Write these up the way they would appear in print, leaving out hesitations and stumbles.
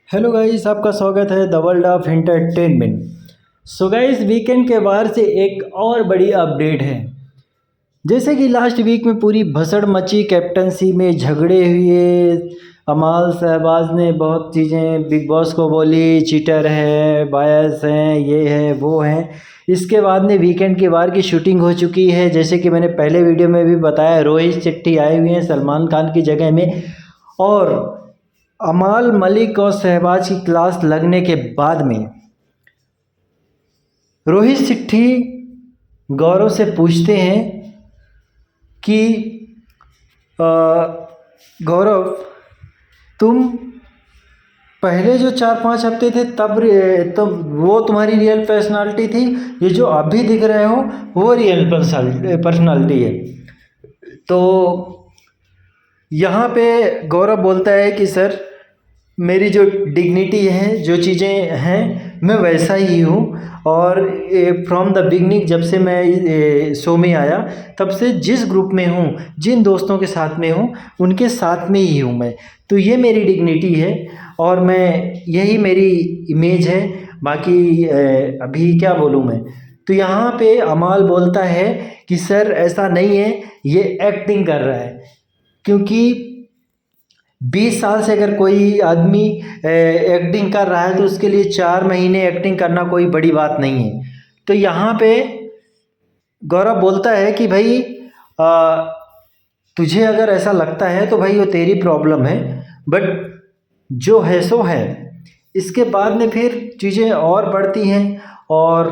Hello guys, आपका स्वागत है the world of entertainment. So guys, weekend के बाहर से एक और बड़ी अपडेट है। जैसे कि लास्ट वीक में पूरी भसड़ मची, कैप्टनसी में झगड़े हुए, अमाल शहबाज ने बहुत चीज़ें बिग बॉस को बोली, चीटर है, बायस हैं, ये है वो है। इसके बाद में वीकेंड के बाहर की शूटिंग हो चुकी है। जैसे कि मैंने पहले वीडियो में भी बताया, रोहित शेट्टी आए हुए हैं सलमान खान की जगह में। और अमाल मलिक और शहबाज की क्लास लगने के बाद में रोहित शेट्टी गौरव से पूछते हैं कि अ, गौरव, तुम पहले जो 4-5 हफ्ते थे तब वो तुम्हारी रियल पर्सनालिटी थी, ये जो अभी दिख रहे हो वो रियल पर्सनालिटी है। तो यहाँ पे गौरव बोलता है कि सर, मेरी जो डिग्निटी है, जो चीज़ें हैं, मैं वैसा ही हूँ। और फ्रॉम द बिगनिंग, जब से मैं शो में आया तब से जिस ग्रुप में हूँ, जिन दोस्तों के साथ में हूँ, उनके साथ में ही हूँ मैं। तो ये मेरी डिग्निटी है और मैं, यही मेरी इमेज है। बाकी अभी क्या बोलूँ मैं। तो यहाँ पे अमाल बोलता है कि सर ऐसा नहीं है, ये एक्टिंग कर रहा है। क्योंकि 20 साल से अगर कोई आदमी एक्टिंग कर रहा है तो उसके लिए 4 महीने एक्टिंग करना कोई बड़ी बात नहीं है। तो यहाँ पे गौरव बोलता है कि भाई, आ, तुझे अगर ऐसा लगता है तो भाई वो तेरी प्रॉब्लम है, बट जो है सो है। इसके बाद में फिर चीज़ें और बढ़ती हैं। और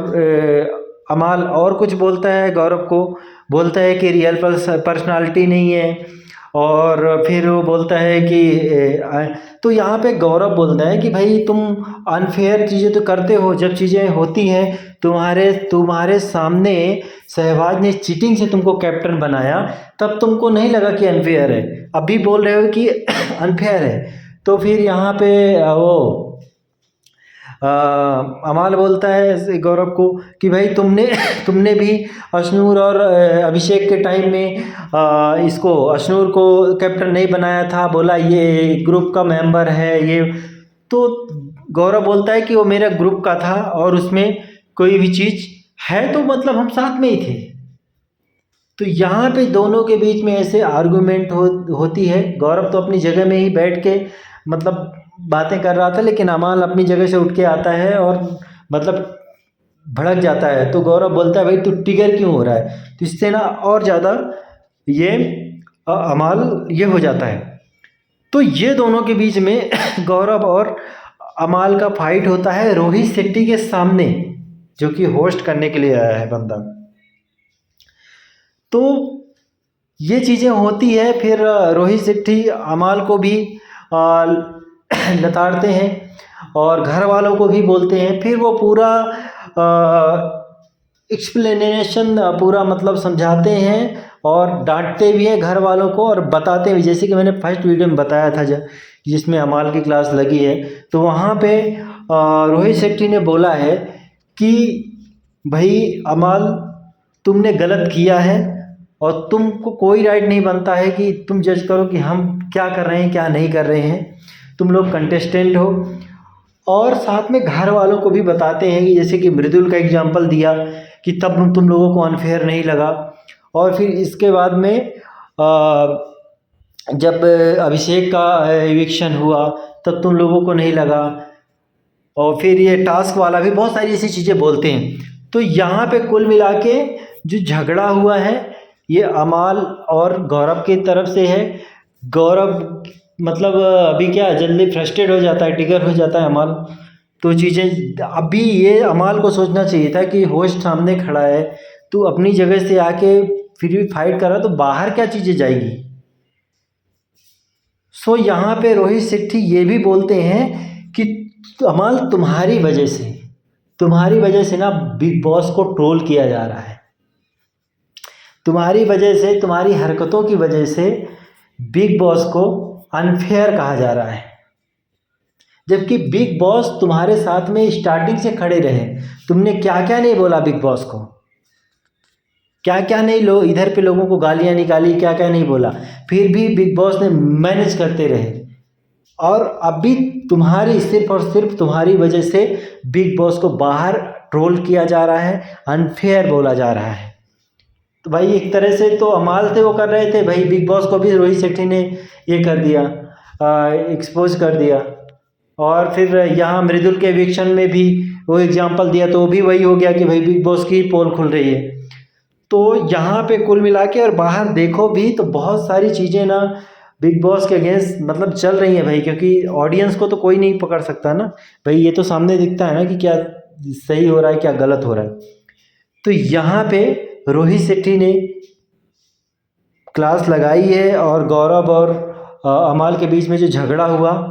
अमाल और कुछ बोलता है गौरव को, बोलता है कि रियल पर्सनालिटी नहीं है। और फिर वो बोलता है कि तो यहाँ पे गौरव बोलता है कि भाई, तुम अनफेयर चीज़ें तो करते हो। जब चीज़ें होती हैं तुम्हारे तुम्हारे सामने, सहवाज ने चीटिंग से तुमको कैप्टन बनाया, तब तुमको नहीं लगा कि अनफेयर है। अभी बोल रहे हो कि अनफेयर है। तो फिर यहाँ पे वो अ, अमाल बोलता है गौरव को कि भाई, तुमने तुमने भी अशनूर और अभिषेक के टाइम में इसको अशनूर को कैप्टन नहीं बनाया था, बोला ये ग्रुप का मेंबर है ये। तो गौरव बोलता है कि वो मेरा ग्रुप का था और उसमें कोई भी चीज़ है तो मतलब हम साथ में ही थे। तो यहाँ पे दोनों के बीच में ऐसे आर्गुमेंट होती है। गौरव तो अपनी जगह में ही बैठ के मतलब बातें कर रहा था, लेकिन अमाल अपनी जगह से उठ के आता है और मतलब भड़क जाता है। तो गौरव बोलता है भाई, तू ट्रिगर क्यों हो रहा है। तो इससे ना और ज़्यादा ये अमाल ये हो जाता है। तो ये दोनों के बीच में गौरव और अमाल का फाइट होता है रोहित शेट्टी के सामने, जो कि होस्ट करने के लिए आया है बंदा। तो ये चीज़ें होती है। फिर रोहित शेट्टी अमाल को भी आ, लताड़ते हैं और घर वालों को भी बोलते हैं। फिर वो पूरा एक्सप्लेनेशन पूरा मतलब समझाते हैं और डांटते भी हैं घर वालों को और बताते भी। जैसे कि मैंने फर्स्ट वीडियो में बताया था, जिसमें अमाल की क्लास लगी है, तो वहाँ पे रोहित शेट्टी ने बोला है कि भाई अमाल, तुमने गलत किया है और तुमको कोई राइट नहीं बनता है कि तुम जज करो कि हम क्या कर रहे हैं क्या नहीं कर रहे हैं। तुम लोग कंटेस्टेंट हो। और साथ में घर वालों को भी बताते हैं कि जैसे कि मृदुल का एग्जांपल दिया कि तब तुम लोगों को अनफेयर नहीं लगा। और फिर इसके बाद में जब अभिषेक का इविक्शन हुआ तब तुम लोगों को नहीं लगा। और फिर ये टास्क वाला भी बहुत सारी ऐसी चीज़ें बोलते हैं। तो यहाँ पे कुल मिला के जो झगड़ा हुआ है, ये अमाल और गौरव की तरफ से है। गौरव मतलब अभी क्या जल्दी फ्रस्ट्रेट हो जाता है, ट्रिगर हो जाता है अमाल। तो चीज़ें अभी ये अमाल को सोचना चाहिए था कि होस्ट सामने खड़ा है, तू अपनी जगह से आके फिर भी फाइट कर रहा, तो बाहर क्या चीज़ें जाएगी। सो यहाँ पे रोहित शेट्टी ये भी बोलते हैं कि अमाल, तुम्हारी वजह से ना बिग बॉस को ट्रोल किया जा रहा है। तुम्हारी वजह से, तुम्हारी हरकतों की वजह से बिग बॉस को अनफेयर कहा जा रहा है। जबकि बिग बॉस तुम्हारे साथ में स्टार्टिंग से खड़े रहे। तुमने क्या क्या नहीं बोला बिग बॉस को, क्या क्या नहीं, इधर पे लोगों को गालियां निकाली, क्या क्या नहीं बोला, फिर भी बिग बॉस ने मैनेज करते रहे। और अभी तुम्हारी सिर्फ और सिर्फ तुम्हारी वजह से बिग बॉस को बाहर ट्रोल किया जा रहा है, अनफेयर बोला जा रहा है। तो भाई एक तरह से तो अमाल थे वो कर रहे थे भाई, बिग बॉस को भी रोहित शेट्टी ने ये कर दिया, एक्सपोज कर दिया। और फिर यहाँ मृदुल के एविक्शन में भी वो एग्जाम्पल दिया, तो वो भी वही हो गया कि भाई बिग बॉस की पोल खुल रही है। तो यहाँ पे कुल मिला के और बाहर देखो भी तो बहुत सारी चीज़ें ना बिग बॉस के अगेंस्ट मतलब चल रही हैं भाई, क्योंकि ऑडियंस को तो कोई नहीं पकड़ सकता ना भाई, ये तो सामने दिखता है ना कि क्या सही हो रहा है क्या गलत हो रहा है। तो यहाँ पे रोहित शेट्टी ने क्लास लगाई है, और गौरव और अमाल के बीच में जो झगड़ा हुआ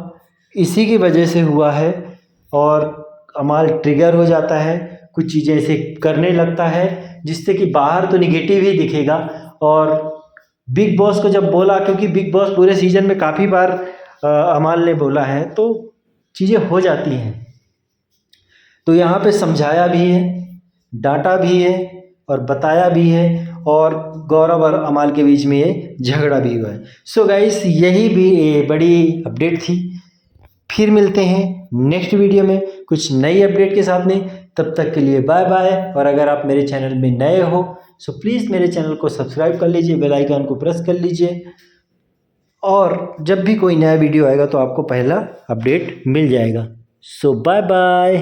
इसी की वजह से हुआ है। और अमाल ट्रिगर हो जाता है, कुछ चीज़ें ऐसे करने लगता है जिससे कि बाहर तो निगेटिव ही दिखेगा। और बिग बॉस को जब बोला, क्योंकि बिग बॉस पूरे सीजन में काफ़ी बार अमाल ने बोला है, तो चीज़ें हो जाती हैं। तो यहाँ पे समझाया भी है, डांटा भी है और बताया भी है, और गौरव और अमाल के बीच में ये झगड़ा भी हुआ है। सो गाइस, यही भी बड़ी अपडेट थी। फिर मिलते हैं नेक्स्ट वीडियो में कुछ नई अपडेट के साथ में। तब तक के लिए बाय बाय। और अगर आप मेरे चैनल में नए हो सो प्लीज़ मेरे चैनल को सब्सक्राइब कर लीजिए, बेल आइकन को प्रेस कर लीजिए, और जब भी कोई नया वीडियो आएगा तो आपको पहला अपडेट मिल जाएगा। सो बाय बाय।